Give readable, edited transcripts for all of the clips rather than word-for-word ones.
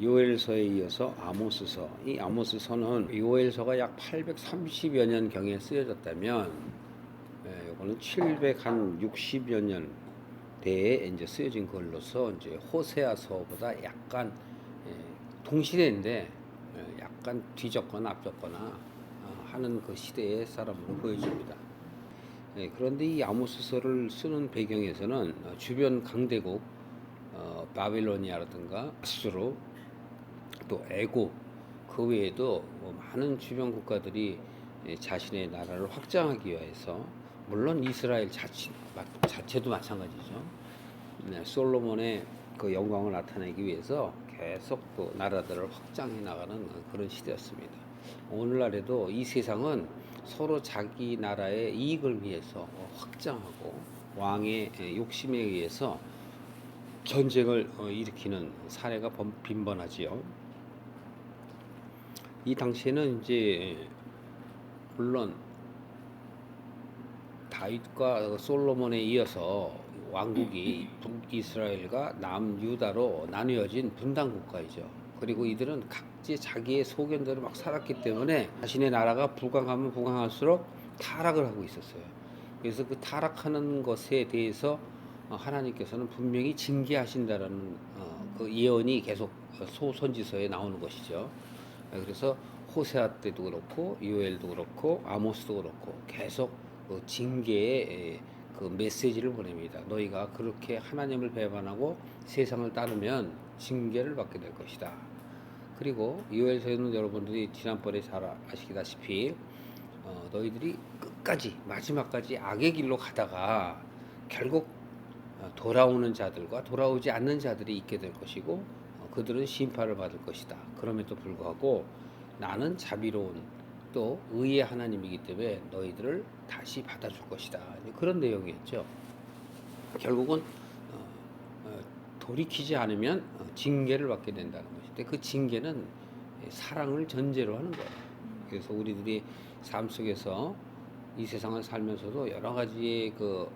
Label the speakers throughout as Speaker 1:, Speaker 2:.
Speaker 1: 요엘서에 이어서 아모스서. 이 아모스서는 요엘서가 약 830여 년경에 쓰여졌다면, 요거는 760여 년 대에 이제 쓰여진 걸로서 이제 호세아서보다 약간 동시대인데 약간 뒤졌거나 앞졌거나 하는 그 시대의 사람으로 보여집니다. 그런데 이 아모스서를 쓰는 배경에서는 주변 강대국 바빌로니아라든가 아수르, 또 애굽, 그 외에도 많은 주변 국가들이 자신의 나라를 확장하기 위해서, 물론 이스라엘 자체도 마찬가지죠. 솔로몬의 그 영광을 나타내기 위해서 계속 또 나라들을 확장해 나가는 그런 시대였습니다. 오늘날에도 이 세상은 서로 자기 나라의 이익을 위해서 확장하고 왕의 욕심에 의해서 전쟁을 일으키는 사례가 빈번하지요. 이 당시에는 이제 물론 다윗과 솔로몬에 이어서 왕국이 북이스라엘과 남유다로 나뉘어진 분단 국가이죠. 그리고 이들은 각지 자기의 소견대로 막 살았기 때문에 자신의 나라가 부강하면 부강할수록 타락을 하고 있었어요. 그래서 그 타락하는 것에 대해서 하나님께서는 분명히 징계하신다라는 그 예언이 계속 소선지서에 나오는 것이죠. 그래서 호세아 때도 그렇고 요엘도 그렇고 아모스도 그렇고 계속 그 징계의 그 메시지를 보냅니다. 너희가 그렇게 하나님을 배반하고 세상을 따르면 징계를 받게 될 것이다. 그리고 요엘서에는 여러분들이 지난번에 잘 아시다시피 너희들이 끝까지 마지막까지 악의 길로 가다가 결국 돌아오는 자들과 돌아오지 않는 자들이 있게 될 것이고 그들은 심판을 받을 것이다. 그럼에도 불구하고 나는 자비로운 또 의의 하나님이기 때문에 너희들을 다시 받아줄 것이다. 그런 내용이었죠. 결국은 돌이키지 않으면 징계를 받게 된다는 것인데, 그 징계는 사랑을 전제로 하는 거예요. 그래서 우리들이 삶 속에서 이 세상을 살면서도 여러 가지의 그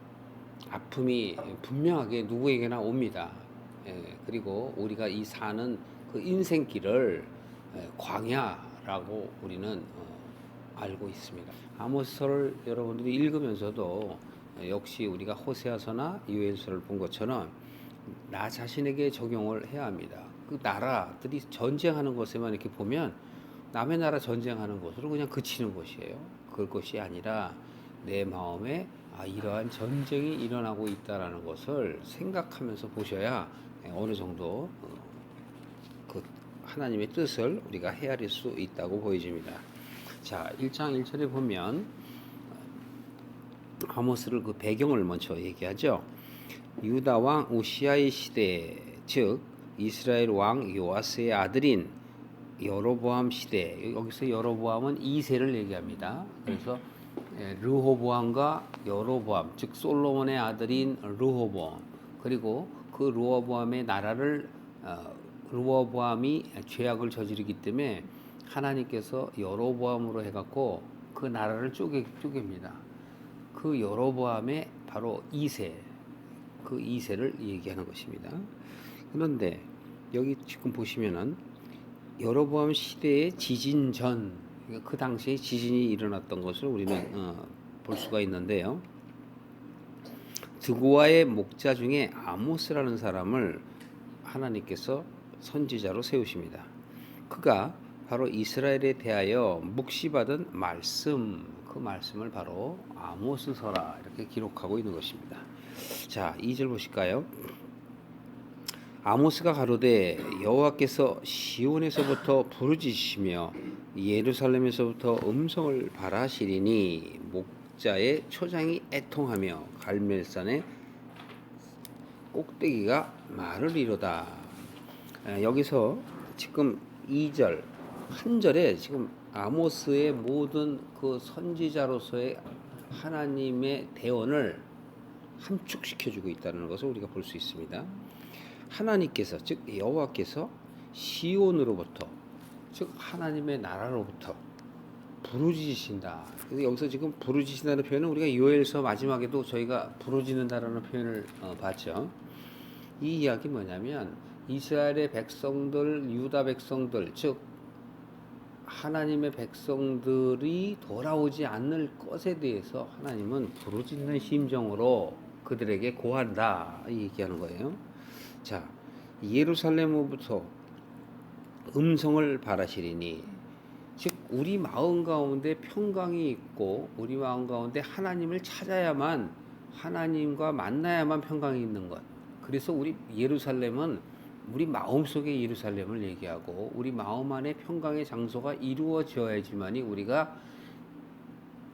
Speaker 1: 아픔이 분명하게 누구에게나 옵니다. 그리고 우리가 이 사는 그 인생길을 광야라고 우리는 알고 있습니다. 아모스서를 여러분들이 읽으면서도 역시 우리가 호세아서나 요엘서를 본 것처럼 나 자신에게 적용을 해야 합니다. 그 나라들이 전쟁하는 것에만 이렇게 보면 남의 나라 전쟁하는 것으로 그냥 그치는 것이에요. 그것이 아니라 내 마음에 이러한 전쟁이 일어나고 있다라는 것을 생각하면서 보셔야 어느 정도 그 하나님의 뜻을 우리가 헤아릴 수 있다고 보여집니다. 자, 1장 1절에 보면 아모스를 그 배경을 먼저 얘기하죠. 유다 왕 우시아의 시대, 즉 이스라엘 왕 요아스의 아들인 여로보암 시대. 여기서 여로보암은 2세를 얘기합니다. 그래서 르호보암과 여로보암, 즉 솔로몬의 아들인 르호보암, 그리고 그 르호보암의 나라를 르호보암이 죄악을 저지르기 때문에 하나님께서 여로보암으로 해갖고 그 나라를 쪼갭니다. 그 여로보암의 바로 2세, 그 2세를 얘기하는 것입니다. 그런데 여기 지금 보시면은 여로보암 시대의 지진 전, 그 당시에 지진이 일어났던 것을 우리는 볼 수가 있는데요. 드고아의 목자 중에 아모스라는 사람을 하나님께서 선지자로 세우십니다. 그가 바로 이스라엘에 대하여 묵시받은 말씀, 그 말씀을 바로 아모스서라 이렇게 기록하고 있는 것입니다. 자, 2절 보실까요? 아모스가 가로되 여호와께서 시온에서부터 부르짖으시며 예루살렘에서부터 음성을 발하시리니 목자의 초장이 애통하며 갈멜산의 꼭대기가 말을 이루다. 여기서 지금 2절 한 절에 지금 아모스의 모든 그 선지자로서의 하나님의 대언을 함축시켜주고 있다는 것을 우리가 볼 수 있습니다. 하나님께서, 즉 여호와께서 시온으로부터, 즉 하나님의 나라로부터 부르짖으신다. 그래서 여기서 지금 부르짖으신다는 표현은 우리가 요엘서 마지막에도 저희가 부르짖는다라는 표현을 봤죠. 이 이야기 뭐냐면 이스라엘의 백성들, 유다 백성들, 즉 하나님의 백성들이 돌아오지 않을 것에 대해서 하나님은 부르짖는 심정으로 그들에게 고한다 이 얘기하는 거예요. 자, 예루살렘으로부터 음성을 바라시리니, 즉 우리 마음 가운데 평강이 있고 우리 마음 가운데 하나님을 찾아야만, 하나님과 만나야만 평강이 있는 것. 그래서 우리 예루살렘은 우리 마음속의 예루살렘을 얘기하고 우리 마음 안에 평강의 장소가 이루어져야지만이 우리가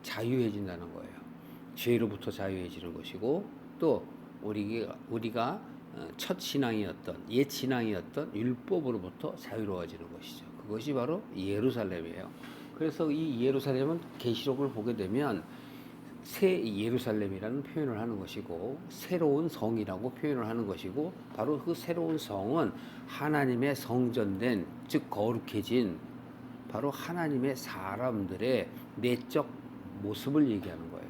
Speaker 1: 자유해진다는 거예요. 죄로부터 자유해지는 것이고, 또 우리가 첫 신앙이었던, 옛 신앙이었던 율법으로부터 자유로워지는 것이죠. 그것이 바로 예루살렘이에요. 그래서 이 예루살렘은 계시록을 보게 되면 새 예루살렘이라는 표현을 하는 것이고, 새로운 성이라고 표현을 하는 것이고, 바로 그 새로운 성은 하나님의 성전된, 즉 거룩해진 바로 하나님의 사람들의 내적 모습을 얘기하는 거예요.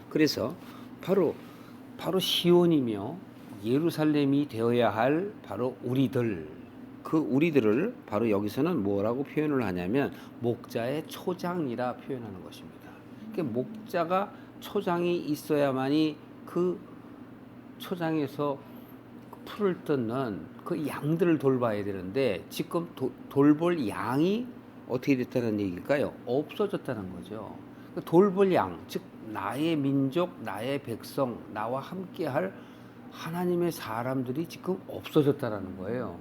Speaker 1: 그래서 바로 시온이며 예루살렘이 되어야 할 바로 우리들, 그 우리들을 바로 여기서는 뭐라고 표현을 하냐면 목자의 초장이라 표현하는 것입니다. 그러니까 목자가 초장이 있어야만이 그 초장에서 풀을 뜯는 그 양들을 돌봐야 되는데, 지금 돌볼 양이 어떻게 됐다는 얘기일까요? 없어졌다는 거죠. 돌볼 양, 즉 나의 민족, 나의 백성, 나와 함께할 하나님의 사람들이 지금 없어졌다라는 거예요.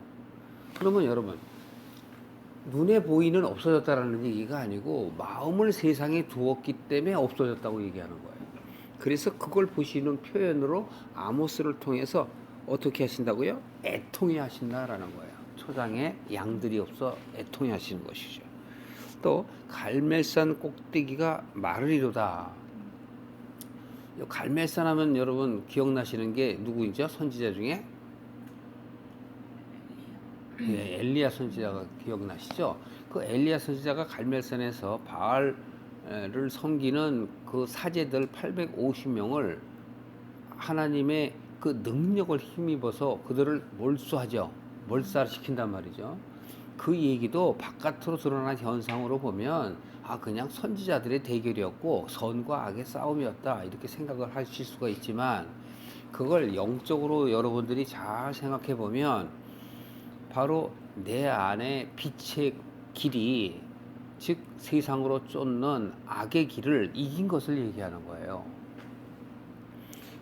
Speaker 1: 그러면 여러분, 눈에 보이는 없어졌다라는 얘기가 아니고 마음을 세상에 두었기 때문에 없어졌다고 얘기하는 거예요. 그래서 그걸 보시는 표현으로 아모스를 통해서 어떻게 하신다고요? 애통해 하신다라는 거예요. 초장에 양들이 없어 애통해 하시는 것이죠. 또 갈멜산 꼭대기가 마르리로다. 갈멜산 하면 여러분 기억나시는 게 누구이죠? 선지자 중에 엘리야 선지자가 기억나시죠? 그 엘리야 선지자가 갈멜산에서 바알을 섬기는 그 사제들 850명을 하나님의 그 능력을 힘입어서 그들을 몰수하죠. 몰살시킨단 말이죠. 그 얘기도 바깥으로 드러난 현상으로 보면 그냥 선지자들의 대결이었고 선과 악의 싸움이었다 이렇게 생각을 하실 수가 있지만, 그걸 영적으로 여러분들이 잘 생각해 보면 바로 내 안에 빛의 길이, 즉 세상으로 쫓는 악의 길을 이긴 것을 얘기하는 거예요.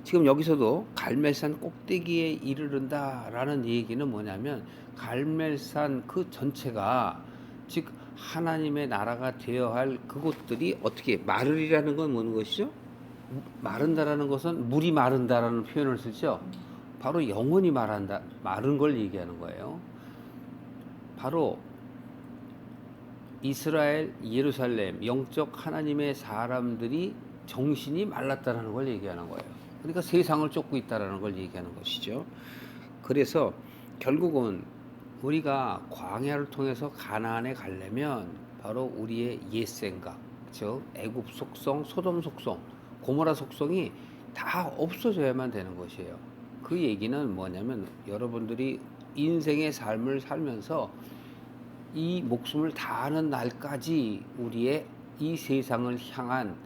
Speaker 1: 지금 여기서도 갈멜산 꼭대기에 이르른다라는 얘기는 뭐냐면, 갈멜산 그 전체가 즉 하나님의 나라가 되어야 할 그곳들이 어떻게 마르리라는 건 뭐는 것이죠? 마른다라는 것은 물이 마른다라는 표현을 쓰죠. 바로 영혼이 마른 걸 얘기하는 거예요. 바로 이스라엘, 예루살렘, 영적 하나님의 사람들이 정신이 말랐다라는 걸 얘기하는 거예요. 그러니까 세상을 쫓고 있다라는 걸 얘기하는 것이죠. 그래서 결국은 우리가 광야를 통해서 가나안에 가려면 바로 우리의 옛 생각, 즉 애굽 속성, 소돔 속성, 고모라 속성이 다 없어져야만 되는 것이에요. 그 얘기는 뭐냐면, 여러분들이 인생의 삶을 살면서 이 목숨을 다하는 날까지 우리의 이 세상을 향한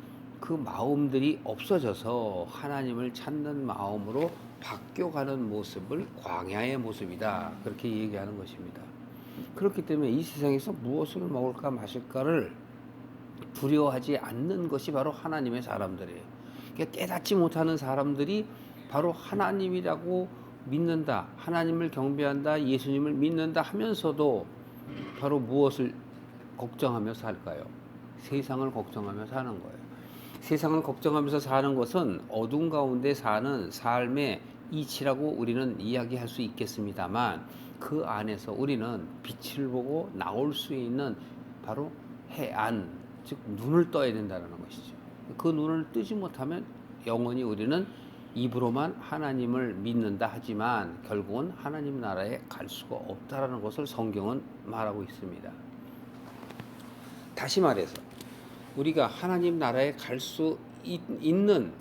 Speaker 1: 그 마음들이 없어져서 하나님을 찾는 마음으로 바뀌어가는 모습을 광야의 모습이다, 그렇게 얘기하는 것입니다. 그렇기 때문에 이 세상에서 무엇을 먹을까 마실까를 두려워하지 않는 것이 바로 하나님의 사람들이에요. 그러니까 깨닫지 못하는 사람들이 바로 하나님이라고 믿는다, 하나님을 경배한다, 예수님을 믿는다 하면서도 바로 무엇을 걱정하며 살까요? 세상을 걱정하며 사는 거예요. 세상을 걱정하면서 사는 것은 어둠 가운데 사는 삶의 이치라고 우리는 이야기할 수 있겠습니다만, 그 안에서 우리는 빛을 보고 나올 수 있는 바로 해안, 즉 눈을 떠야 된다는 것이죠. 그 눈을 뜨지 못하면 영원히 우리는 입으로만 하나님을 믿는다 하지만 결국은 하나님 나라에 갈 수가 없다라는 것을 성경은 말하고 있습니다. 다시 말해서 우리가 하나님 나라에 갈 수 있는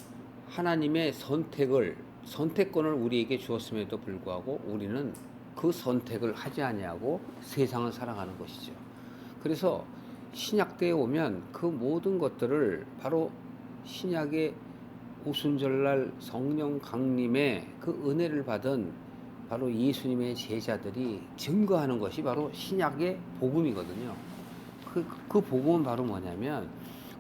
Speaker 1: 하나님의 선택을 선택권을 우리에게 주었음에도 불구하고 우리는 그 선택을 하지 아니하고 세상을 살아가는 것이죠. 그래서 신약 때에 오면 그 모든 것들을 바로 신약의 오순절날 성령 강림의 그 은혜를 받은 바로 예수님의 제자들이 증거하는 것이 바로 신약의 복음이거든요. 그 복음은 바로 뭐냐면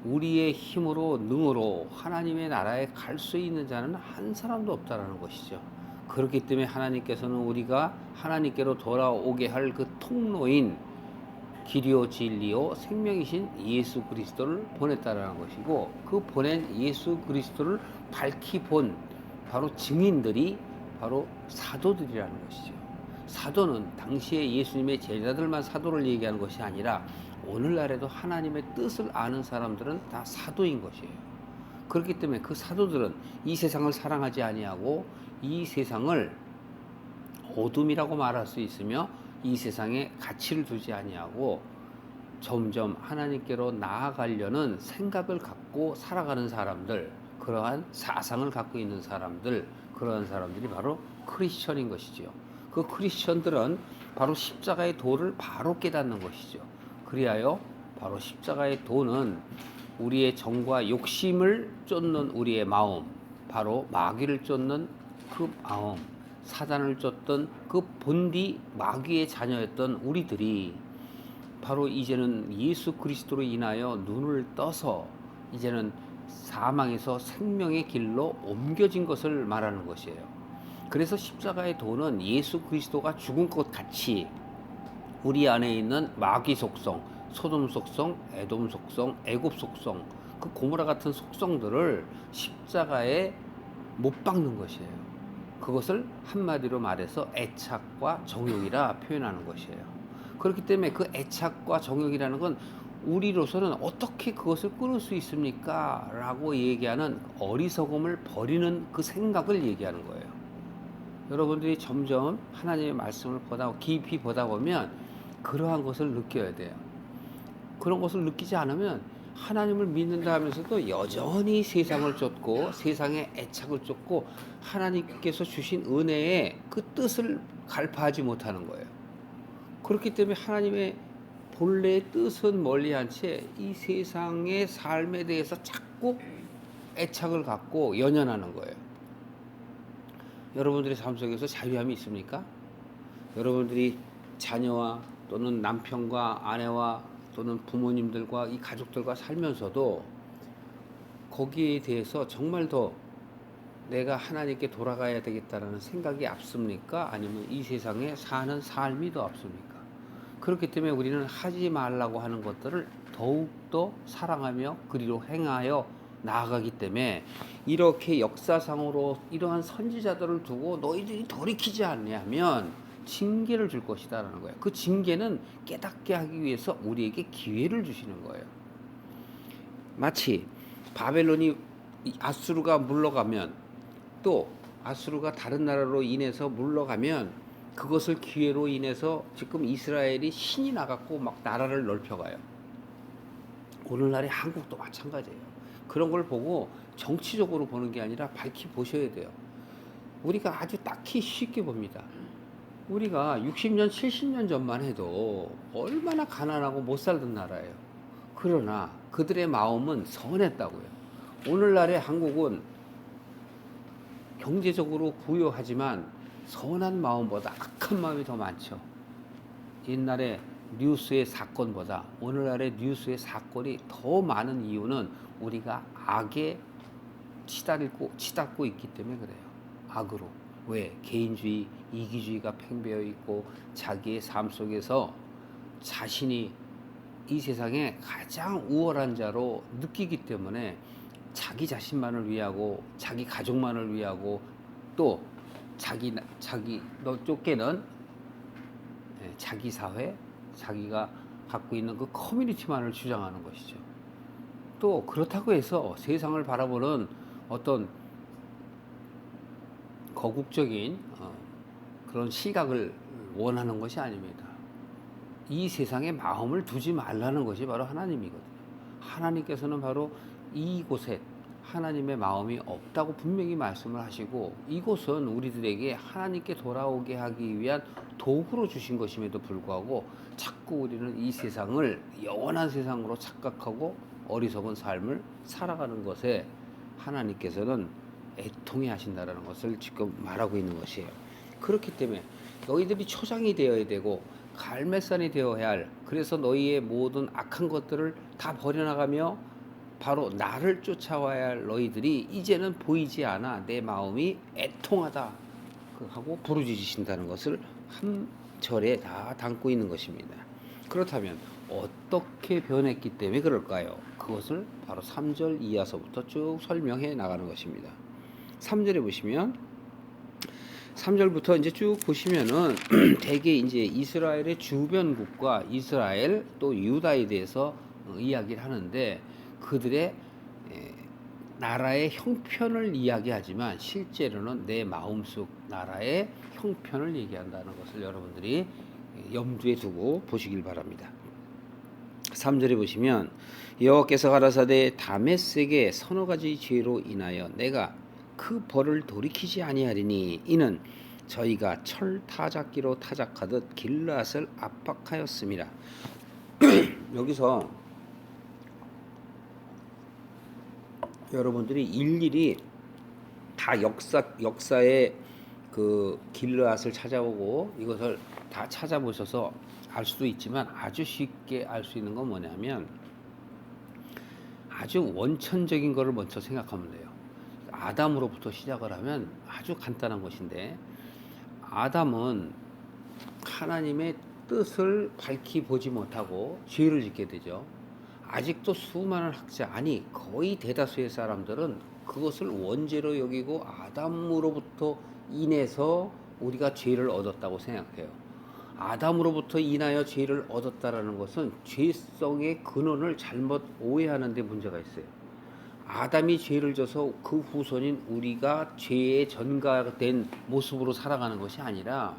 Speaker 1: 우리의 힘으로 능으로 하나님의 나라에 갈 수 있는 자는 한 사람도 없다라는 것이죠. 그렇기 때문에 하나님께서는 우리가 하나님께로 돌아오게 할 그 통로인 길이요 진리요 생명이신 예수 그리스도를 보냈다라는 것이고, 그 보낸 예수 그리스도를 밝히 본 바로 증인들이 바로 사도들이라는 것이죠. 사도는 당시에 예수님의 제자들만 사도를 얘기하는 것이 아니라 오늘날에도 하나님의 뜻을 아는 사람들은 다 사도인 것이에요. 그렇기 때문에 그 사도들은 이 세상을 사랑하지 아니하고 이 세상을 어둠이라고 말할 수 있으며 이 세상에 가치를 두지 아니하고 점점 하나님께로 나아가려는 생각을 갖고 살아가는 사람들, 그러한 사상을 갖고 있는 사람들, 그러한 사람들이 바로 크리스천인 것이죠. 그 크리스천들은 바로 십자가의 도를 바로 깨닫는 것이죠. 그리하여 바로 십자가의 도는 우리의 정과 욕심을 쫓는 우리의 마음, 바로 마귀를 쫓는 그 마음, 사단을 쫓던 그 본디 마귀의 자녀였던 우리들이 바로 이제는 예수 그리스도로 인하여 눈을 떠서 이제는 사망에서 생명의 길로 옮겨진 것을 말하는 것이에요. 그래서 십자가의 도는 예수 그리스도가 죽은 것 같이 우리 안에 있는 마귀 속성, 소돔 속성, 에돔 속성, 애굽 속성, 그 고모라 같은 속성들을 십자가에 못 박는 것이에요. 그것을 한마디로 말해서 애착과 정욕이라 표현하는 것이에요. 그렇기 때문에 그 애착과 정욕이라는 건 우리로서는 어떻게 그것을 끊을 수 있습니까? 라고 얘기하는 어리석음을 버리는 그 생각을 얘기하는 거예요. 여러분들이 점점 하나님의 말씀을 깊이 보다 보면 그러한 것을 느껴야 돼요. 그런 것을 느끼지 않으면 하나님을 믿는다 하면서도 여전히 세상을 쫓고 세상의 애착을 쫓고 하나님께서 주신 은혜의 그 뜻을 갈파하지 못하는 거예요. 그렇기 때문에 하나님의 본래의 뜻은 멀리한 채 이 세상의 삶에 대해서 자꾸 애착을 갖고 연연하는 거예요. 여러분들의 삶 속에서 자유함이 있습니까? 여러분들이 자녀와 또는 남편과 아내와 또는 부모님들과 이 가족들과 살면서도 거기에 대해서 정말 더 내가 하나님께 돌아가야 되겠다라는 생각이 앞섭니까? 아니면 이 세상에 사는 삶이 더 앞섭니까? 그렇기 때문에 우리는 하지 말라고 하는 것들을 더욱더 사랑하며 그리로 행하여 나아가기 때문에 이렇게 역사상으로 이러한 선지자들을 두고 너희들이 돌이키지 않냐면 징계를 줄 것이다라는 거예요. 그 징계는 깨닫게 하기 위해서 우리에게 기회를 주시는 거예요. 마치 바벨론이 아수르가 물러가면, 또 아수르가 다른 나라로 인해서 물러가면 그것을 기회로 인해서 지금 이스라엘이 신이 나갖고 막 나라를 넓혀가요. 오늘날의 한국도 마찬가지예요. 그런 걸 보고 정치적으로 보는 게 아니라 밝히 보셔야 돼요. 우리가 아주 딱히 쉽게 봅니다. 우리가 60년, 70년 전만 해도 얼마나 가난하고 못 살던 나라예요. 그러나 그들의 마음은 선했다고요. 오늘날의 한국은 경제적으로 부유하지만 선한 마음보다 악한 마음이 더 많죠. 옛날에 뉴스의 사건보다 오늘날의 뉴스의 사건이 더 많은 이유는 우리가 악에 치닫고 있기 때문에 그래요. 악으로. 왜? 개인주의, 이기주의가 팽배해 있고 자기의 삶 속에서 자신이 이 세상에 가장 우월한 자로 느끼기 때문에 자기 자신만을 위하고 자기 가족만을 위하고 또 자기 쫓게는 자기 사회, 자기가 갖고 있는 그 커뮤니티만을 주장하는 것이죠. 또 그렇다고 해서 세상을 바라보는 어떤 거국적인 그런 시각을 원하는 것이 아닙니다. 이 세상에 마음을 두지 말라는 것이 바로 하나님이거든요. 하나님께서는 바로 이곳에 하나님의 마음이 없다고 분명히 말씀을 하시고, 이곳은 우리들에게 하나님께 돌아오게 하기 위한 도구로 주신 것임에도 불구하고 자꾸 우리는 이 세상을 영원한 세상으로 착각하고 어리석은 삶을 살아가는 것에 하나님께서는 애통해 하신다라는 것을 지금 말하고 있는 것이에요. 그렇기 때문에 너희들이 초장이 되어야 되고 갈매산이 되어야 할, 그래서 너희의 모든 악한 것들을 다 버려나가며 바로 나를 쫓아와야 할 너희들이 이제는 보이지 않아 내 마음이 애통하다 하고 부르짖으신다는 것을 한 절에 다 담고 있는 것입니다. 그렇다면 어떻게 변했기 때문에 그럴까요? 그것을 바로 3절 이하서부터 쭉 설명해 나가는 것입니다. 3절에 보시면, 3절부터 이제 쭉 보시면은 대개 이제 이스라엘의 주변국과 이스라엘 또 유다에 대해서 이야기를 하는데, 그들의 나라의 형편을 이야기하지만 실제로는 내 마음속 나라의 형편을 얘기한다는 것을 여러분들이 염두에 두고 보시길 바랍니다. 3절에 보시면, 여호와께서 가라사대 다메섹의 서너 가지 죄로 인하여 내가 그 벌을 돌이키지 아니하리니 이는 저희가 철 타작기로 타작하듯 길앗을 압박하였습니다. 여기서 여러분들이 일일이 다 역사의 그 길앗을 찾아오고 이것을 다 찾아보셔서 알 수도 있지만, 아주 쉽게 알 수 있는 건 뭐냐면 아주 원천적인 것을 먼저 생각하면 돼요. 아담으로부터 시작을 하면 아주 간단한 것인데, 아담은 하나님의 뜻을 밝히 보지 못하고 죄를 짓게 되죠. 아직도 수많은 학자, 아니 거의 대다수의 사람들은 그것을 원죄로 여기고 아담으로부터 인해서 우리가 죄를 얻었다고 생각해요. 아담으로부터 인하여 죄를 얻었다라는 것은 죄성의 근원을 잘못 오해하는 데 문제가 있어요. 아담이 죄를 져서 그 후손인 우리가 죄에 전가된 모습으로 살아가는 것이 아니라,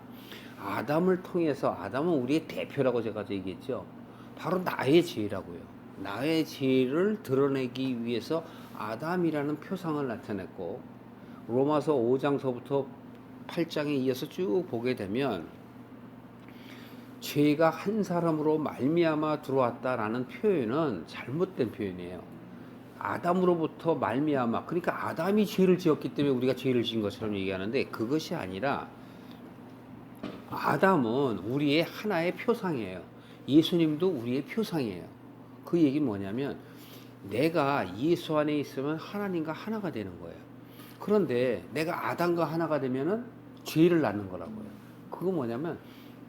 Speaker 1: 아담을 통해서, 아담은 우리의 대표라고 제가 얘기했죠. 바로 나의 죄라고요. 나의 죄를 드러내기 위해서 아담이라는 표상을 나타냈고, 로마서 5장서부터 8장에 이어서 쭉 보게 되면 죄가 한 사람으로 말미암아 들어왔다라는 표현은 잘못된 표현이에요. 아담으로부터 말미암아, 그러니까 아담이 죄를 지었기 때문에 우리가 죄를 지은 것처럼 얘기하는데, 그것이 아니라 아담은 우리의 하나의 표상이에요. 예수님도 우리의 표상이에요. 그 얘기는 뭐냐면 내가 예수 안에 있으면 하나님과 하나가 되는 거예요. 그런데 내가 아담과 하나가 되면은 죄를 낳는 거라고요. 그거 뭐냐면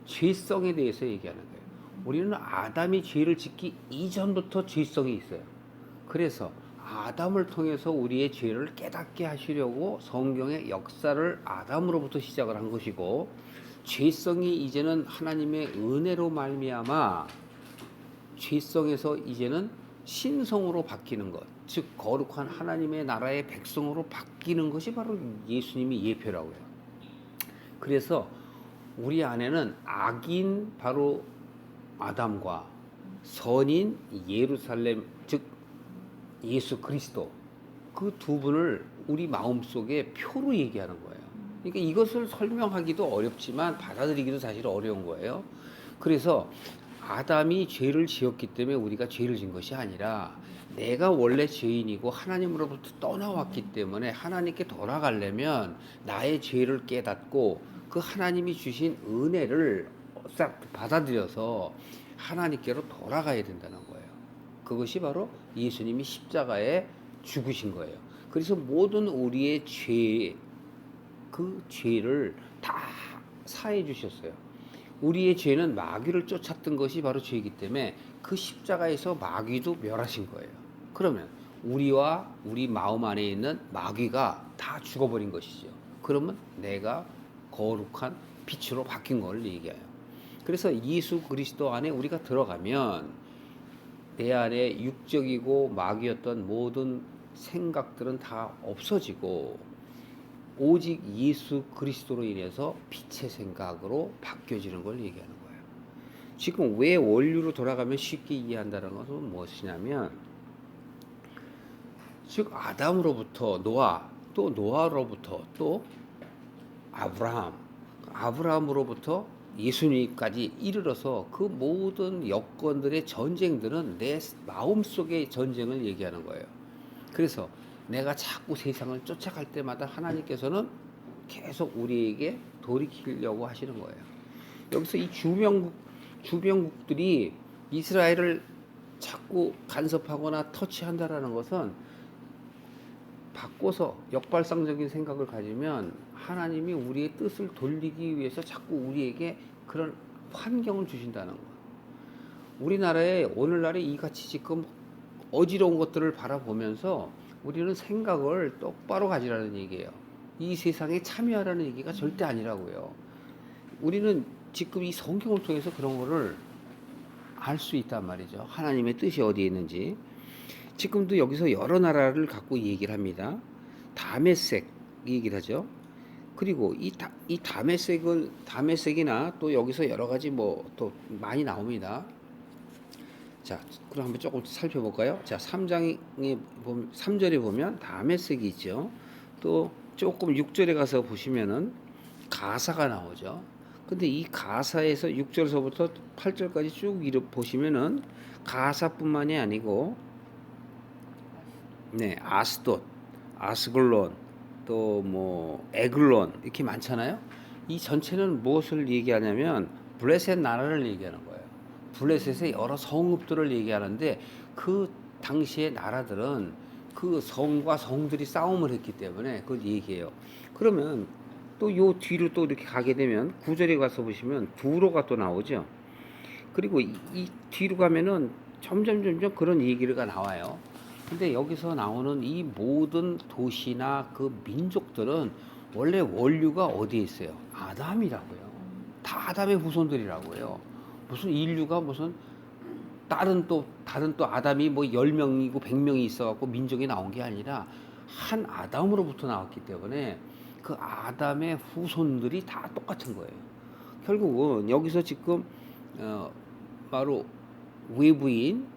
Speaker 1: 죄성에 대해서 얘기하는 거예요. 우리는 아담이 죄를 짓기 이전부터 죄성이 있어요. 그래서 아담을 통해서 우리의 죄를 깨닫게 하시려고 성경의 역사를 아담으로부터 시작을 한 것이고, 죄성이 이제는 하나님의 은혜로 말미암아 죄성에서 이제는 신성으로 바뀌는 것, 즉 거룩한 하나님의 나라의 백성으로 바뀌는 것이 바로 예수님이 예표라고 해요. 그래서 우리 안에는 악인 바로 아담과 선인 예루살렘, 즉 예수 그리스도, 그 두 분을 우리 마음속에 표로 얘기하는 거예요. 그러니까 이것을 설명하기도 어렵지만 받아들이기도 사실 어려운 거예요. 그래서 아담이 죄를 지었기 때문에 우리가 죄를 진 것이 아니라, 내가 원래 죄인이고 하나님으로부터 떠나왔기 때문에 하나님께 돌아가려면 나의 죄를 깨닫고 그 하나님이 주신 은혜를 싹 받아들여서 하나님께로 돌아가야 된다는 거예요. 그것이 바로 예수님이 십자가에 죽으신 거예요. 그래서 모든 우리의 죄, 그 죄를 다 사해 주셨어요. 우리의 죄는 마귀를 쫓았던 것이 바로 죄이기 때문에 그 십자가에서 마귀도 멸하신 거예요. 그러면 우리와 우리 마음 안에 있는 마귀가 다 죽어버린 것이죠. 그러면 내가 거룩한 빛으로 바뀐 걸 얘기해요. 그래서 예수 그리스도 안에 우리가 들어가면 내 안에 육적이고 마귀였던 모든 생각들은 다 없어지고 오직 예수 그리스도로 인해서 빛의 생각으로 바뀌어지는 걸 얘기하는 거예요. 지금 왜 원류로 돌아가면 쉽게 이해한다는 것은 무엇이냐면, 즉 아담으로부터 노아, 또 노아로부터 또 아브라함, 아브라함으로부터 예수님까지 이르러서 그 모든 여건들의 전쟁들은 내 마음속의 전쟁을 얘기하는 거예요. 그래서 내가 자꾸 세상을 쫓아갈 때마다 하나님께서는 계속 우리에게 돌이키려고 하시는 거예요. 여기서 이 주변국들이 이스라엘을 자꾸 간섭하거나 터치한다라는 것은 바꿔서 역발상적인 생각을 가지면 하나님이 우리의 뜻을 돌리기 위해서 자꾸 우리에게 그런 환경을 주신다는 거예요. 우리나라에 오늘날에 이같이 지금 어지러운 것들을 바라보면서 우리는 생각을 똑바로 가지라는 얘기예요. 이 세상에 참여하라는 얘기가 절대 아니라고요. 우리는 지금 이 성경을 통해서 그런 거를 알 수 있단 말이죠. 하나님의 뜻이 어디에 있는지. 지금도 여기서 여러 나라를 갖고 얘기를 합니다. 다메섹 얘기를 하죠. 그리고 이 다메섹이나 또 여기서 여러 가지 뭐 또 많이 나옵니다. 자, 그럼 한번 조금 살펴볼까요? 자, 3장에 보면 3절에 보면 다메섹이 있죠. 또 조금 6절에 가서 보시면은 가사가 나오죠. 근데 이 가사에서 6절서부터 8절까지 쭉 보시면은 가사뿐만이 아니고 네, 아스돗, 아스글론, 또 뭐 에글론 이렇게 많잖아요. 이 전체는 무엇을 얘기하냐면 블레셋 나라를 얘기하는 거예요. 블레셋의 여러 성읍들을 얘기하는데 그 당시의 나라들은 그 성과 성들이 싸움을 했기 때문에 그걸 얘기해요. 그러면 또 요 뒤로 또 이렇게 가게 되면 9절에 가서 보시면 두로가 또 나오죠. 그리고 이 뒤로 가면은 점점 그런 얘기가 나와요. 근데 여기서 나오는 이 모든 도시나 그 민족들은 원래 원류가 어디에 있어요? 아담이라고요. 다 아담의 후손들이라고요. 무슨 인류가 무슨 다른 또 아담이 뭐 10명이고 100명이 있어갖고 민족이 나온 게 아니라 한 아담으로부터 나왔기 때문에 그 아담의 후손들이 다 똑같은 거예요. 결국은 여기서 지금 바로 외부인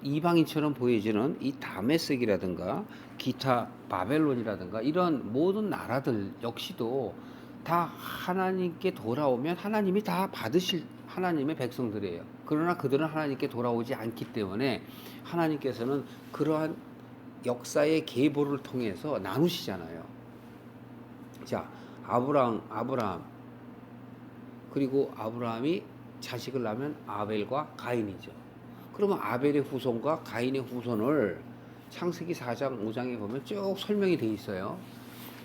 Speaker 1: 이방인처럼 보여지는 이 다메섹이라든가 기타 바벨론이라든가 이런 모든 나라들 역시도 다 하나님께 돌아오면 하나님이 다 받으실 하나님의 백성들이에요. 그러나 그들은 하나님께 돌아오지 않기 때문에 하나님께서는 그러한 역사의 계보를 통해서 나누시잖아요. 자, 아브라함 그리고 아브라함이 자식을 낳으면 아벨과 가인이죠. 그러면 아벨의 후손과 가인의 후손을 창세기 4장 5장에 보면 쭉 설명이 돼 있어요.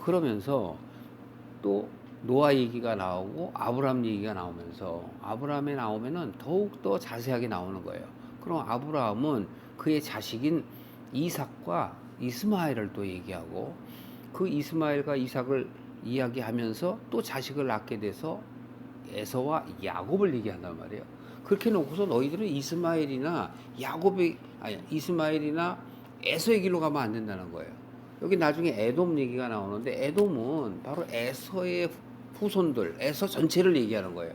Speaker 1: 그러면서 또 노아 얘기가 나오고 아브라함 얘기가 나오면서 아브라함에 나오면은 더욱더 자세하게 나오는 거예요. 그럼 아브라함은 그의 자식인 이삭과 이스마엘을 또 얘기하고 그 이스마엘과 이삭을 이야기하면서 또 자식을 낳게 돼서 에서와 야곱을 얘기한단 말이에요. 그렇게 놓고서 너희들은 이스마엘이나 에서의 길로 가면 안 된다는 거예요. 여기 나중에 에돔 얘기가 나오는데 에돔은 바로 에서의 후손들, 에서 전체를 얘기하는 거예요.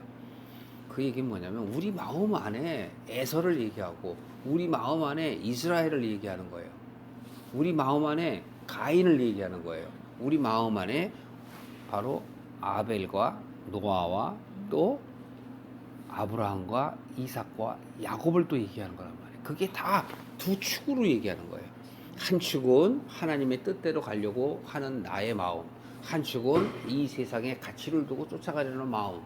Speaker 1: 그 얘기는 뭐냐면 우리 마음 안에 에서를 얘기하고 우리 마음 안에 이스라엘을 얘기하는 거예요. 우리 마음 안에 가인을 얘기하는 거예요. 우리 마음 안에 바로 아벨과 노아와 또 아브라함과 이삭과 야곱을 또 얘기하는 거란 말이에요. 그게 다 두 축으로 얘기하는 거예요. 한 축은 하나님의 뜻대로 가려고 하는 나의 마음, 한 축은 이 세상에 가치를 두고 쫓아가려는 마음.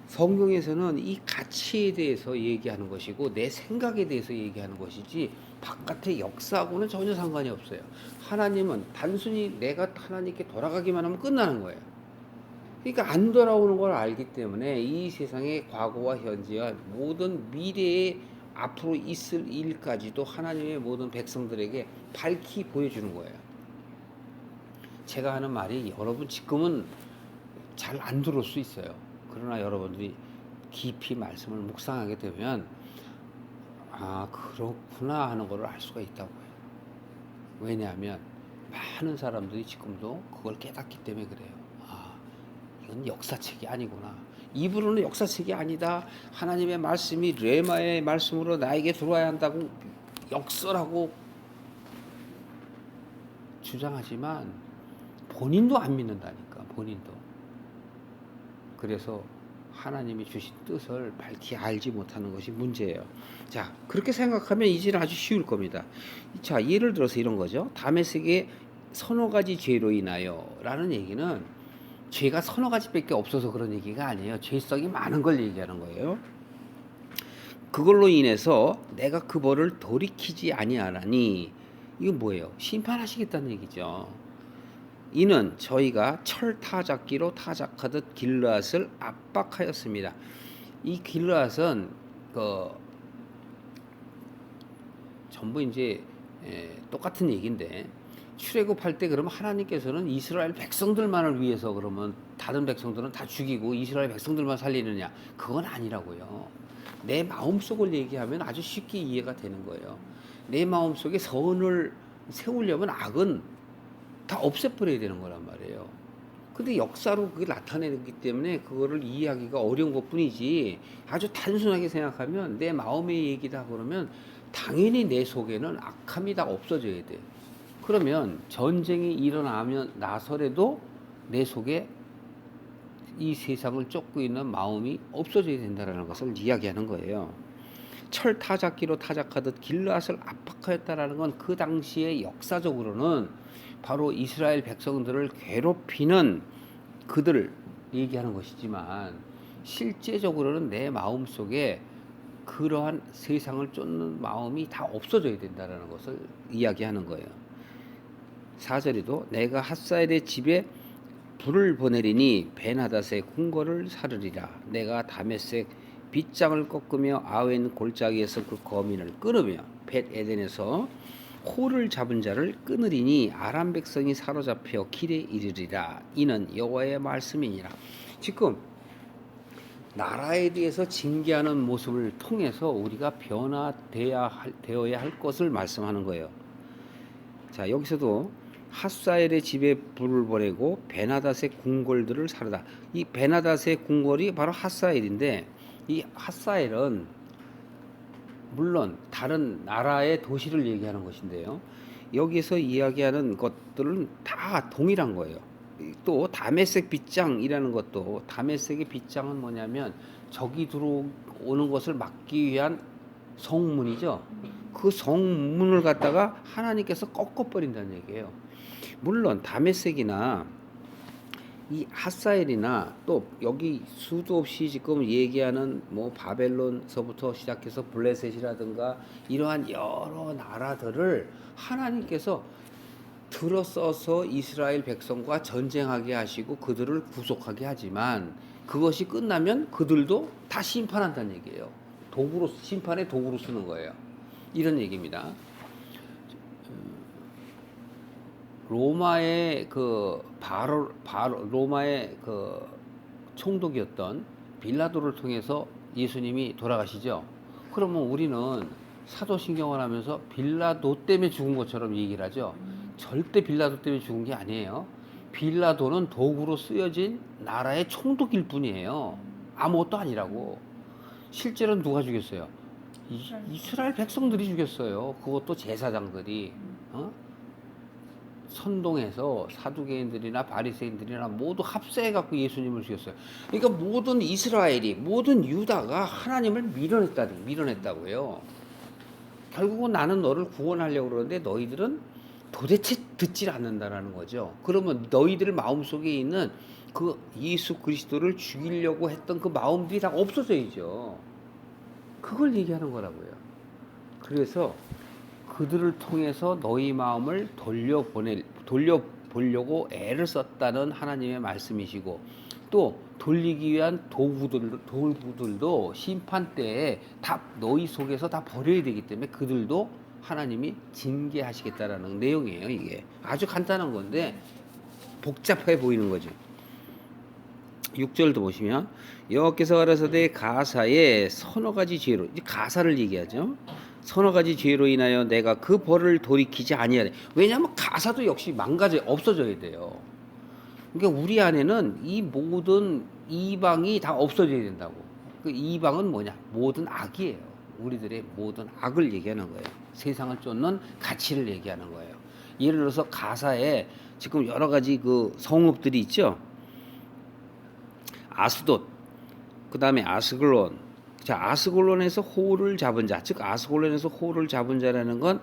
Speaker 1: 성경에서는 이 가치에 대해서 얘기하는 것이고 내 생각에 대해서 얘기하는 것이지 바깥의 역사하고는 전혀 상관이 없어요. 하나님은 단순히 내가 하나님께 돌아가기만 하면 끝나는 거예요. 그러니까 안 돌아오는 걸 알기 때문에 이 세상의 과거와 현재와 모든 미래에 앞으로 있을 일까지도 하나님의 모든 백성들에게 밝히 보여주는 거예요. 제가 하는 말이 여러분 지금은 잘 안 들을 수 있어요. 그러나 여러분들이 깊이 말씀을 묵상하게 되면 아 그렇구나 하는 걸 알 수가 있다고요. 왜냐하면 많은 사람들이 지금도 그걸 깨닫기 때문에 그래요. 아 이건 역사책이 아니구나. 입으로는 역사책이 아니다. 하나님의 말씀이 레마의 말씀으로 나에게 들어와야 한다고 역설하고 주장하지만 본인도 안 믿는다니까, 본인도. 그래서 하나님이 주신 뜻을 밝히 알지 못하는 것이 문제예요. 자, 그렇게 생각하면 이제는 아주 쉬울 겁니다. 자, 예를 들어서 이런 거죠. 다메섹의 서너 가지 죄로 인하여 라는 얘기는 죄가 서너 가지밖에 없어서 그런 얘기가 아니에요. 죄성이 많은 걸 얘기하는 거예요. 그걸로 인해서 내가 그 벌을 돌이키지 아니하라니, 이건 뭐예요? 심판하시겠다는 얘기죠. 이는 저희가 철 타작기로 타작하듯 길르앗을 압박하였습니다. 이 길르앗은 전부 이제 똑같은 얘기인데, 출애굽할 때 그러면 하나님께서는 이스라엘 백성들만을 위해서 그러면 다른 백성들은 다 죽이고 이스라엘 백성들만 살리느냐? 그건 아니라고요. 내 마음속을 얘기하면 아주 쉽게 이해가 되는 거예요. 내 마음속에 선을 세우려면 악은 다 없애버려야 되는 거란 말이에요. 근데 역사로 그게 나타내기 때문에 그거를 이해하기가 어려운 것 뿐이지, 아주 단순하게 생각하면 내 마음의 얘기다 그러면 당연히 내 속에는 악함이 다 없어져야 돼. 그러면 전쟁이 일어나면 나서래도 내 속에 이 세상을 쫓고 있는 마음이 없어져야 된다는 것을 이야기하는 거예요. 철 타작기로 타작하듯 길르앗을 압박하였다라는 건 그 당시에 역사적으로는 바로 이스라엘 백성들을 괴롭히는 그들을 얘기하는 것이지만, 실제적으로는 내 마음속에 그러한 세상을 쫓는 마음이 다 없어져야 된다는 것을 이야기하는 거예요. 4절에도 내가 핫사엘의 집에 불을 보내리니 벤하닷의 궁궐을 사르리라. 내가 다메섹 빗장을 꺾으며 아웬 골짜기에서 그 거민을 끊으며 벳 에덴에서 호를 잡은 자를 끊으리니 아람 백성이 사로잡혀 길에 이르리라. 이는 여호와의 말씀이니라. 지금 나라에 대해서 징계하는 모습을 통해서 우리가 변화되어야 할 것을 말씀하는 거예요. 자, 여기서도 핫사엘의 집에 불을 보내고 베나닷의 궁궐들을 사르다. 이 베나닷의 궁궐이 바로 핫사엘인데, 이 핫사엘은 물론 다른 나라의 도시를 얘기하는 것인데요, 여기서 이야기하는 것들은 다 동일한 거예요. 또 다메섹 빗장이라는 것도, 다메섹의 빗장은 뭐냐면 적이 들어오는 것을 막기 위한 성문이죠. 그 성문을 갖다가 하나님께서 꺾어버린다는 얘기예요. 물론 다메섹이나 이 핫사엘이나 또 여기 수도 없이 지금 얘기하는 뭐 바벨론서부터 시작해서 블레셋이라든가 이러한 여러 나라들을 하나님께서 들어서서 이스라엘 백성과 전쟁하게 하시고 그들을 구속하게 하지만, 그것이 끝나면 그들도 다 심판한다는 얘기예요. 도구로, 심판의 도구로 쓰는 거예요. 이런 얘기입니다. 로마의 로마의 그 총독이었던 빌라도를 통해서 예수님이 돌아가시죠. 그러면 우리는 사도신경을 하면서 빌라도 때문에 죽은 것처럼 얘기를 하죠. 절대 빌라도 때문에 죽은 게 아니에요. 빌라도는 도구로 쓰여진 나라의 총독일 뿐이에요. 아무것도 아니라고. 실제로는 누가 죽였어요? 이스라엘 백성들이 죽였어요. 그것도 제사장들이. 선동해서 사두개인들이나 바리새인들이나 모두 합세해갖고 예수님을 죽였어요. 그러니까 모든 이스라엘이, 모든 유다가 하나님을 밀어냈다고요. 결국은 나는 너를 구원하려고 그러는데 너희들은 도대체 듣질 않는다라는 거죠. 그러면 너희들 마음속에 있는 그 예수 그리스도를 죽이려고 했던 그 마음들이 다 없어져야죠. 그걸 얘기하는 거라고요. 그래서 그들을 통해서 너희 마음을 돌려보려고 애를 썼다는 하나님의 말씀이시고, 또 돌리기 위한 도구들도 심판 때에 다 너희 속에서 다 버려야 되기 때문에 그들도 하나님이 징계하시겠다라는 내용이에요. 이게 아주 간단한 건데 복잡해 보이는 거죠. 6절도 보시면 여호와께서 가라사대 가사에 서너 가지 죄로, 이제 가사를 얘기하죠. 서너 가지 죄로 인하여 내가 그 벌을 돌이키지 아니하리. 왜냐하면 가사도 역시 없어져야 돼요. 그러니까 우리 안에는 이 모든 이방이 다 없어져야 된다고. 그 이방은 뭐냐? 모든 악이에요. 우리들의 모든 악을 얘기하는 거예요. 세상을 쫓는 가치를 얘기하는 거예요. 예를 들어서 가사에 지금 여러 가지 그 성읍들이 있죠. 아스돗, 그 다음에 아스글론. 자, 아스글론에서 호를 잡은 자, 즉 아스글론에서 호를 잡은 자라는 건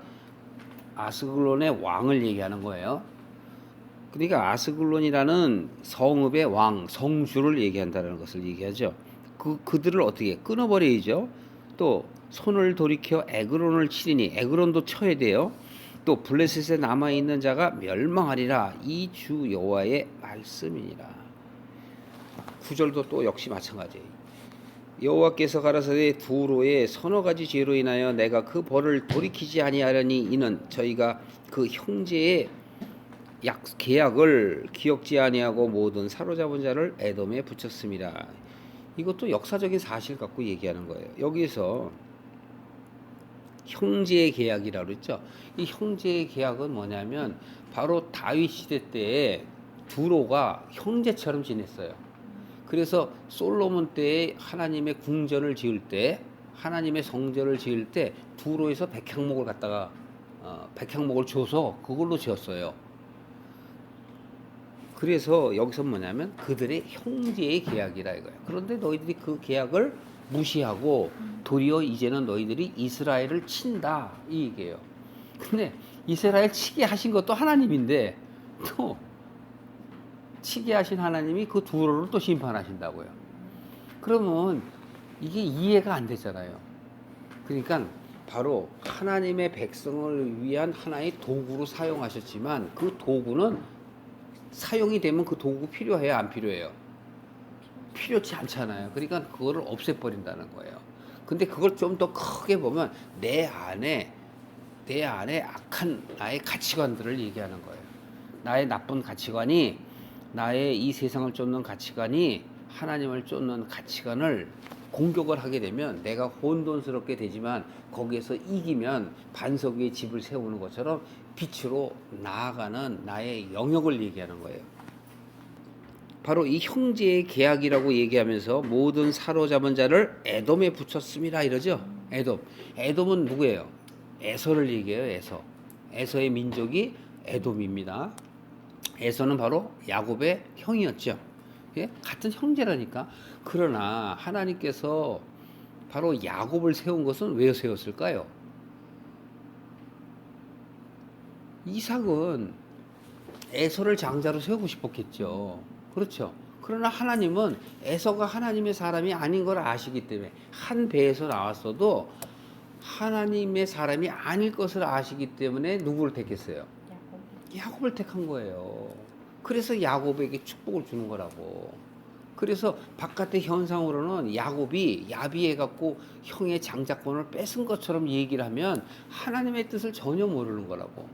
Speaker 1: 아스글론의 왕을 얘기하는 거예요. 그러니까 아스글론이라는 성읍의 왕, 성주를 얘기한다는 것을 얘기하죠. 그들을 어떻게 끊어버려야죠. 또 손을 돌이켜 에그론을 치리니, 에그론도 쳐야 돼요. 또 블레셋에 남아 있는 자가 멸망하리라. 이 주 여호와의 말씀이니라. 9절도 또 역시 마찬가지예요. 여호와께서 가라사대 두로의 서너 가지 죄로 인하여 내가 그 벌을 돌이키지 아니하려니 이는 저희가 그 형제의 계약을 기억지 아니하고 모든 사로잡은 자를 에돔에 붙였습니다. 이것도 역사적인 사실 갖고 얘기하는 거예요. 여기서 형제의 계약이라고 그랬죠. 이 형제의 계약은 뭐냐면 바로 다윗 시대 때에 두로가 형제처럼 지냈어요. 그래서 솔로몬 때에 하나님의 궁전을 지을 때, 하나님의 성전을 지을 때 두로에서 백향목을 갖다가 백향목을 줘서 그걸로 지었어요. 그래서 여기서 뭐냐면 그들의 형제의 계약이라 이거예요. 그런데 너희들이 그 계약을 무시하고 도리어 이제는 너희들이 이스라엘을 친다 이 얘기예요. 근데 이스라엘 치게 하신 것도 하나님인데 또 치게 하신 하나님이 그 두로를 또 심판하신다고요. 그러면 이게 이해가 안 되잖아요. 그러니까 바로 하나님의 백성을 위한 하나의 도구로 사용하셨지만 그 도구는 사용이 되면 그 도구 필요해요, 안 필요해요? 필요치 않잖아요. 그러니까 그거를 없애버린다는 거예요. 근데 그걸 좀 더 크게 보면 내 안에 악한 나의 가치관들을 얘기하는 거예요. 나의 나쁜 가치관이, 나의 이 세상을 쫓는 가치관이 하나님을 쫓는 가치관을 공격을 하게 되면 내가 혼돈스럽게 되지만 거기에서 이기면 반석 위에 집을 세우는 것처럼 빛으로 나아가는 나의 영역을 얘기하는 거예요. 바로 이 형제의 계약이라고 얘기하면서 모든 사로잡은 자를 에돔에 붙였습니다 이러죠. 에돔은 누구예요? 에서를 얘기해요. 에서의 민족이 에돔입니다. 에서는 바로 야곱의 형이었죠. 예? 같은 형제라니까. 그러나 하나님께서 바로 야곱을 세운 것은 왜 세웠을까요? 이삭은 에서를 장자로 세우고 싶었겠죠. 그렇죠. 그러나 하나님은 에서가 하나님의 사람이 아닌 걸 아시기 때문에 한 배에서 나왔어도 하나님의 사람이 아닐 것을 아시기 때문에 누구를 택했어요? 야곱을 택한 거예요. 그래서 야곱에게 축복을 주는 거라고. 그래서 바깥의 현상으로는 야곱이 야비해갖고 형의 장자권을 뺏은 것처럼 얘기를 하면 하나님의 뜻을 전혀 모르는 거라고.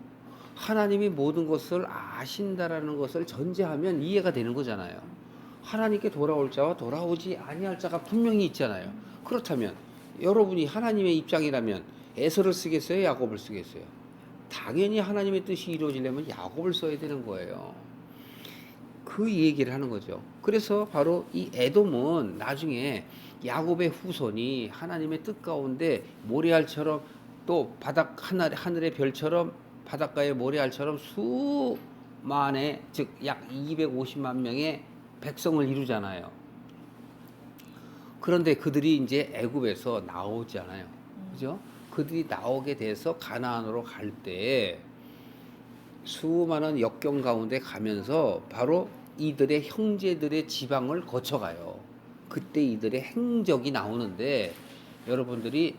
Speaker 1: 하나님이 모든 것을 아신다라는 것을 전제하면 이해가 되는 거잖아요. 하나님께 돌아올 자와 돌아오지 아니할 자가 분명히 있잖아요. 그렇다면 여러분이 하나님의 입장이라면 에서를 쓰겠어요? 야곱을 쓰겠어요? 당연히 하나님의 뜻이 이루어지려면 야곱을 써야 되는 거예요. 그 얘기를 하는 거죠. 그래서 바로 이 에돔은 나중에 야곱의 후손이 하나님의 뜻 가운데 모래알처럼 또 하늘의 별처럼 바닷가의 모래알처럼 수만의 즉 약 250만 명의 백성을 이루잖아요. 그런데 그들이 이제 애굽에서 나오잖아요. 그죠? 그들이 나오게 돼서 가나안으로 갈 때 수많은 역경 가운데 가면서 바로 이들의 형제들의 지방을 거쳐가요. 그때 이들의 행적이 나오는데 여러분들이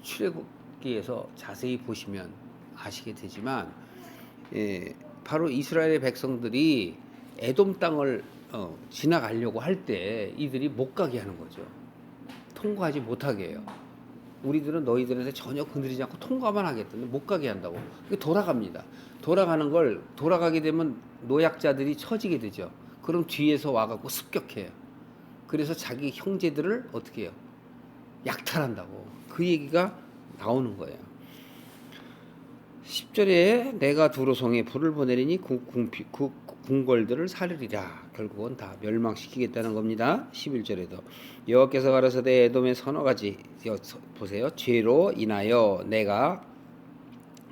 Speaker 1: 출애굽기에서 자세히 보시면 아시게 되지만 바로 이스라엘의 백성들이 에돔 땅을 지나가려고 할 때 이들이 못 가게 하는 거죠. 통과하지 못하게 해요. 우리들은 너희들한테 전혀 건드리지 않고 통과만 하겠다는데 못 가게 한다고. 돌아갑니다. 돌아가게 되면 노약자들이 처지게 되죠. 그럼 뒤에서 와갖고 습격해요. 그래서 자기 형제들을 어떻게 해요? 약탈한다고. 그 얘기가 나오는 거예요. 10절에 내가 두로성에 불을 보내리니 궁궐들을 사르리라. 결국은 다 멸망시키겠다는 겁니다. 11절에도 여호와께서 가라사대 에돔의 서너 가지 보세요. 죄로 인하여 내가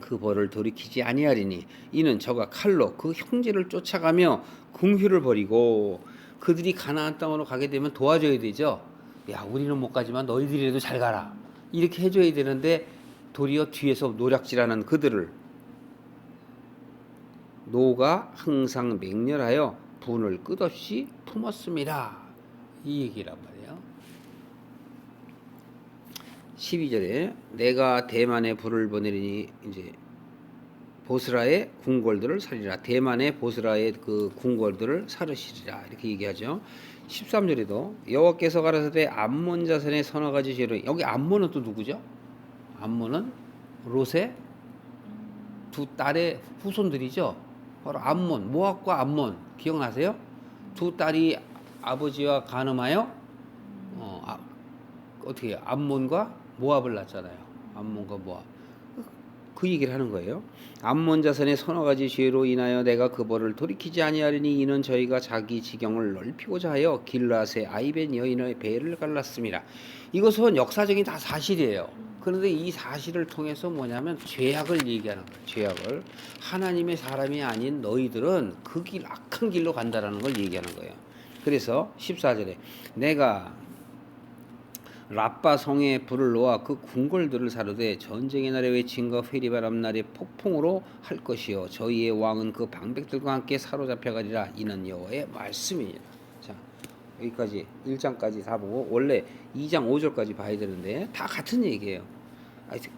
Speaker 1: 그 벌을 돌이키지 아니하리니 이는 저가 칼로 그 형제를 쫓아가며 궁휴를 벌이고 그들이 가나안 땅으로 가게 되면 도와줘야 되죠. 야, 우리는 못 가지만 너희들이라도 잘 가라. 이렇게 해줘야 되는데 도리어 뒤에서 노략질하는 그들을 노가 항상 맹렬하여 분을 끝없이 품었습니다. 이 얘기란 말이에요. 12절에 내가 대만에 불을 보내리니 이제 보스라의 궁궐들을 살리라. 대만의 보스라의 그 궁궐들을 사르시리라. 이렇게 얘기하죠. 13절에도 여호와께서 가라사대 암몬 자손의 서너 가지 죄로 여기 암몬은 또 누구죠? 암몬은 롯의 두 딸의 후손들이죠. 바로 암몬, 모압과 암몬 기억나세요? 두 딸이 아버지와 간음하여 어떻게 해요? 암몬과 모압을 낳잖아요. 암몬과 모압. 그 얘기를 하는 거예요. 암몬 자손의 서너 가지 죄로 인하여 내가 그 벌을 돌이키지 아니하리니 이는 저희가 자기 지경을 넓히고자 하여 길앗의 아이벤 여인의 배를 갈랐습니다. 이것은 역사적인 다 사실이에요. 그런데 이 사실을 통해서 뭐냐면 죄악을 얘기하는 거예요. 죄악을. 하나님의 사람이 아닌 너희들은 그 길, 악한 길로 간다라는 걸 얘기하는 거예요. 그래서 14절에 내가 라빠 성에 불을 놓아 그 궁궐들을 사르되 전쟁의 날에 외침과 회리바람 날에 폭풍으로 할 것이요 저희의 왕은 그 방백들과 함께 사로잡혀가리라. 이는 여호와의 말씀이니라. 자, 여기까지 1장까지 다 보고 원래 2장 5절까지 봐야 되는데 다 같은 얘기예요.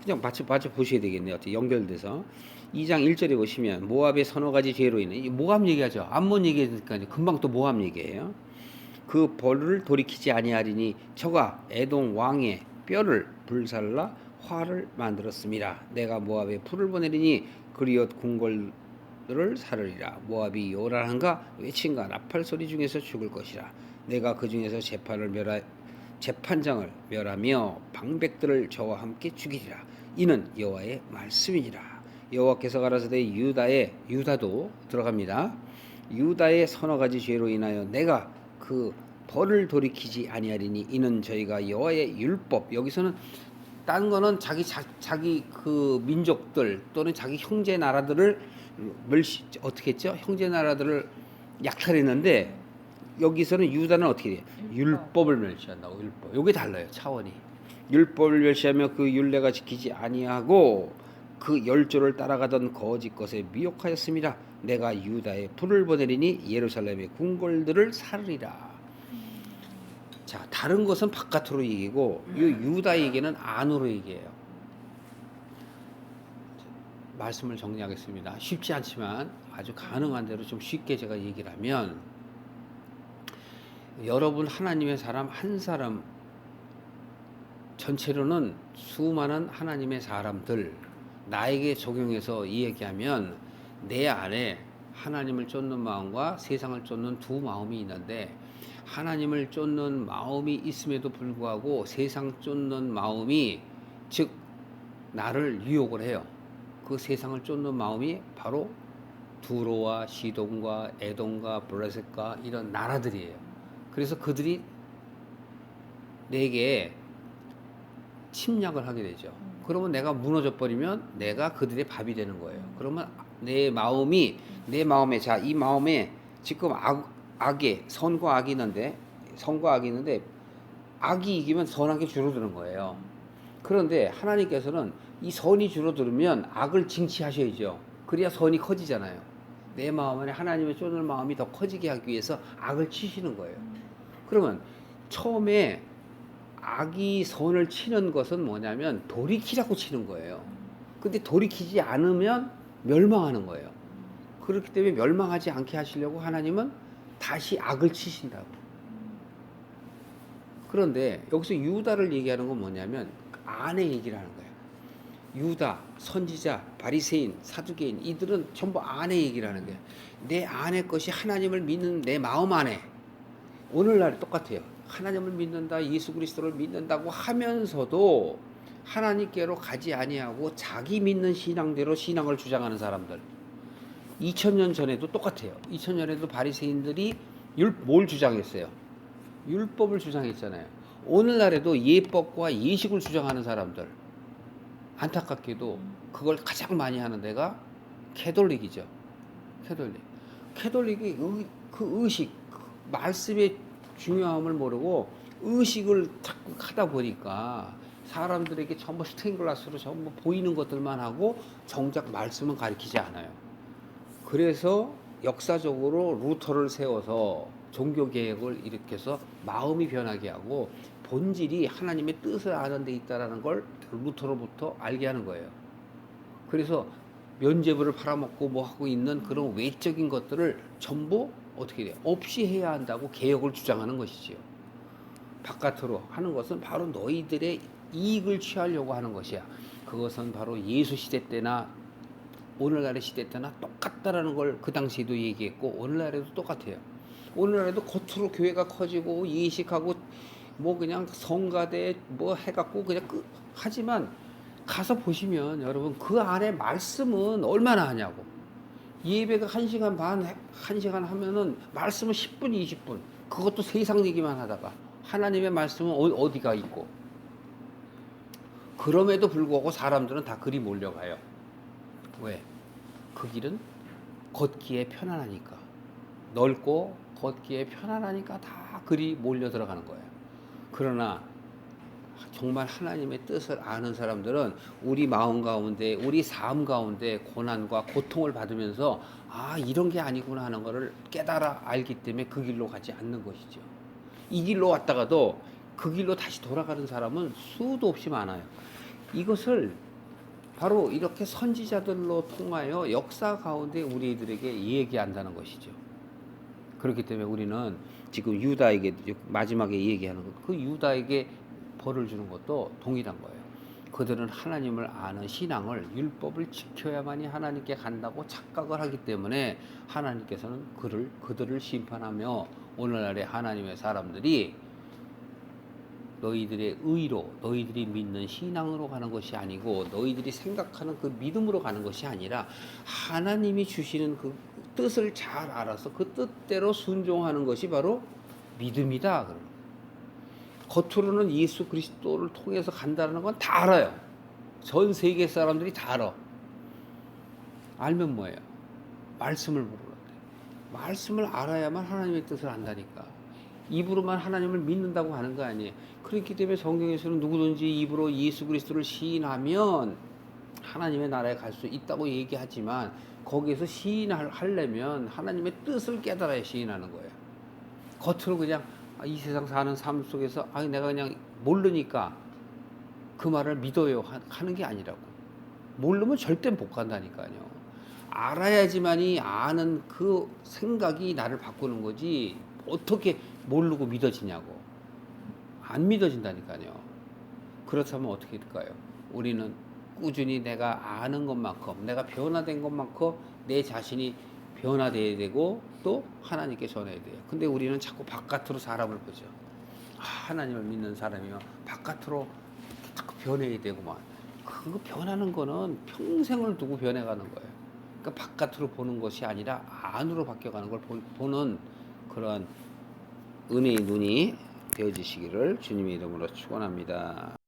Speaker 1: 그냥 맞춰 보셔야 되겠네요. 어떻게 연결돼서 2장 1절에 보시면 모압의 서너 가지 죄로 인해 모압 얘기하죠. 암몬 얘기하니까 금방 또 모압 얘기예요. 그 벌을 돌이키지 아니하리니 저가 에돔 왕의 뼈를 불살라 화를 만들었습니다. 내가 모압에 불을 보내리니 그리엇 궁궐들을 사르리라. 모압이 요란한가 외침과 나팔 소리 중에서 죽을 것이라. 내가 그 중에서 재판장을 멸하며 방백들을 저와 함께 죽이리라. 이는 여호와의 말씀이니라. 여호와께서 가라사대 유다도 들어갑니다. 유다의 서너 가지 죄로 인하여 내가 그 벌을 돌이키지 아니하리니 이는 저희가 여호와의 율법. 여기서는 딴 거는 자기 그 민족들 또는 자기 형제 나라들을 어떻게 했죠? 형제 나라들을 약탈했는데 여기서는 유다는 어떻게 돼요? 율법을 멸시한다고. 율법. 요게 달라요. 차원이. 율법을 멸시하며 그 율례가 지키지 아니하고 그 열조를 따라가던 거짓 것에 미혹하였습니다. 내가 유다에 불을 보내리니 예루살렘의 궁궐들을 사르리라. 자, 다른 것은 바깥으로 얘기고 이 유다 얘기는 안으로 얘기해요. 말씀을 정리하겠습니다. 쉽지 않지만 아주 가능한 대로 좀 쉽게 제가 얘기를 하면 여러분 하나님의 사람 한 사람 전체로는 수많은 하나님의 사람들 나에게 적용해서 이야기하면 내 안에 하나님을 쫓는 마음과 세상을 쫓는 두 마음이 있는데 하나님을 쫓는 마음이 있음에도 불구하고 세상 쫓는 마음이 즉 나를 유혹을 해요. 그 세상을 쫓는 마음이 바로 두로와 시돈과 에돔과 블레셋과 이런 나라들이에요. 그래서 그들이 내게 침략을 하게 되죠. 그러면 내가 무너져 버리면 내가 그들의 밥이 되는 거예요. 그러면 내 마음에 자, 이 마음에 지금 악에 선과 악이 있는데 악이 이기면 선악이 줄어드는 거예요. 그런데 하나님께서는 이 선이 줄어들면 악을 징치하셔야죠. 그래야 선이 커지잖아요. 내 마음 안에 하나님의 쫓는 마음이 더 커지게 하기 위해서 악을 치시는 거예요. 그러면 처음에 악이 선을 치는 것은 뭐냐면 돌이키라고 치는 거예요. 근데 돌이키지 않으면 멸망하는 거예요. 그렇기 때문에 멸망하지 않게 하시려고 하나님은 다시 악을 치신다고. 그런데 여기서 유다를 얘기하는 건 뭐냐면 안에 얘기를 하는 거예요. 유다, 선지자, 바리새인, 사두개인 이들은 전부 안에 얘기를 하는 거예요. 내 안의 것이 하나님을 믿는 내 마음 안에 오늘날 똑같아요. 하나님을 믿는다, 예수 그리스도를 믿는다고 하면서도 하나님께로 가지 아니하고 자기 믿는 신앙대로 신앙을 주장하는 사람들. 2000년 전에도 똑같아요. 2000년 전에도 바리새인들이 뭘 주장했어요? 율법을 주장했잖아요. 오늘날에도 예법과 예식을 주장하는 사람들. 안타깝게도 그걸 가장 많이 하는 데가 캐톨릭이죠. 캐톨릭. 캐톨릭이 그 의식, 그 말씀의 중요함을 모르고 의식을 자꾸 하다 보니까 사람들에게 전부 스테인글라스로 전부 보이는 것들만 하고 정작 말씀은 가르치지 않아요. 그래서 역사적으로 루터를 세워서 종교 개혁을 일으켜서 마음이 변하게 하고 본질이 하나님의 뜻을 아는 데 있다라는 걸 루터로부터 알게 하는 거예요. 그래서 면죄부를 팔아먹고 뭐 하고 있는 그런 외적인 것들을 전부 어떻게 돼요? 없이 해야 한다고 개혁을 주장하는 것이지요. 바깥으로 하는 것은 바로 너희들의 이익을 취하려고 하는 것이야. 그것은 바로 예수 시대 때나 오늘날의 시대 때나 똑같다라는 걸 그 당시에도 얘기했고 오늘날에도 똑같아요. 오늘날에도 겉으로 교회가 커지고 예식하고 뭐 그냥 성가대 뭐 해갖고 그냥 하지만 가서 보시면 여러분 그 안에 말씀은 얼마나 하냐고. 예배가 1시간 반, 1시간 하면은 말씀은 10분, 20분. 그것도 세상 얘기만 하다가 하나님의 말씀은 어디가 있고. 그럼에도 불구하고 사람들은 다 그리 몰려가요. 왜? 그 길은 걷기에 편안하니까. 넓고 걷기에 편안하니까 다 그리 몰려 들어가는 거예요. 그러나 정말 하나님의 뜻을 아는 사람들은 우리 마음 가운데 우리 삶 가운데 고난과 고통을 받으면서 아 이런 게 아니구나 하는 것을 깨달아 알기 때문에 그 길로 가지 않는 것이죠. 이 길로 왔다가도 그 길로 다시 돌아가는 사람은 수도 없이 많아요. 이것을 바로 이렇게 선지자들로 통하여 역사 가운데 우리들에게 얘기한다는 것이죠. 그렇기 때문에 우리는 지금 유다에게 마지막에 얘기하는 그 유다에게 벌을 주는 것도 동일한 거예요. 그들은 하나님을 아는 신앙을 율법을 지켜야만이 하나님께 간다고 착각을 하기 때문에 하나님께서는 그들을 심판하며 오늘날의 하나님의 사람들이 너희들의 의로 너희들이 믿는 신앙으로 가는 것이 아니고 너희들이 생각하는 그 믿음으로 가는 것이 아니라 하나님이 주시는 그 뜻을 잘 알아서 그 뜻대로 순종하는 것이 바로 믿음이다. 겉으로는 예수 그리스도를 통해서 간다는 건 다 알아요. 전 세계 사람들이 다 알아. 알면 뭐예요? 말씀을 모르는데. 말씀을 알아야만 하나님의 뜻을 안다니까. 입으로만 하나님을 믿는다고 하는 거 아니에요. 그렇기 때문에 성경에서는 누구든지 입으로 예수 그리스도를 시인하면 하나님의 나라에 갈 수 있다고 얘기하지만 거기에서 시인하려면 하나님의 뜻을 깨달아야 시인하는 거예요. 겉으로 그냥 이 세상 사는 삶 속에서 내가 그냥 모르니까 그 말을 믿어요 하는 게 아니라고. 모르면 절대 못 간다니까요. 알아야지만이 아는 그 생각이 나를 바꾸는 거지 어떻게 모르고 믿어지냐고. 안 믿어진다니까요. 그렇다면 어떻게 될까요? 우리는 꾸준히 내가 아는 것만큼 내가 변화된 것만큼 내 자신이 변화돼야 되고 또 하나님께 전해야 돼요. 근데 우리는 자꾸 바깥으로 사람을 보죠. 하나님을 믿는 사람이면 바깥으로 자꾸 변해야 되고만. 그거 변하는 거는 평생을 두고 변해가는 거예요. 그러니까 바깥으로 보는 것이 아니라 안으로 바뀌어가는 걸 보는 그런 은혜의 눈이 되어지시기를 주님의 이름으로 축원합니다.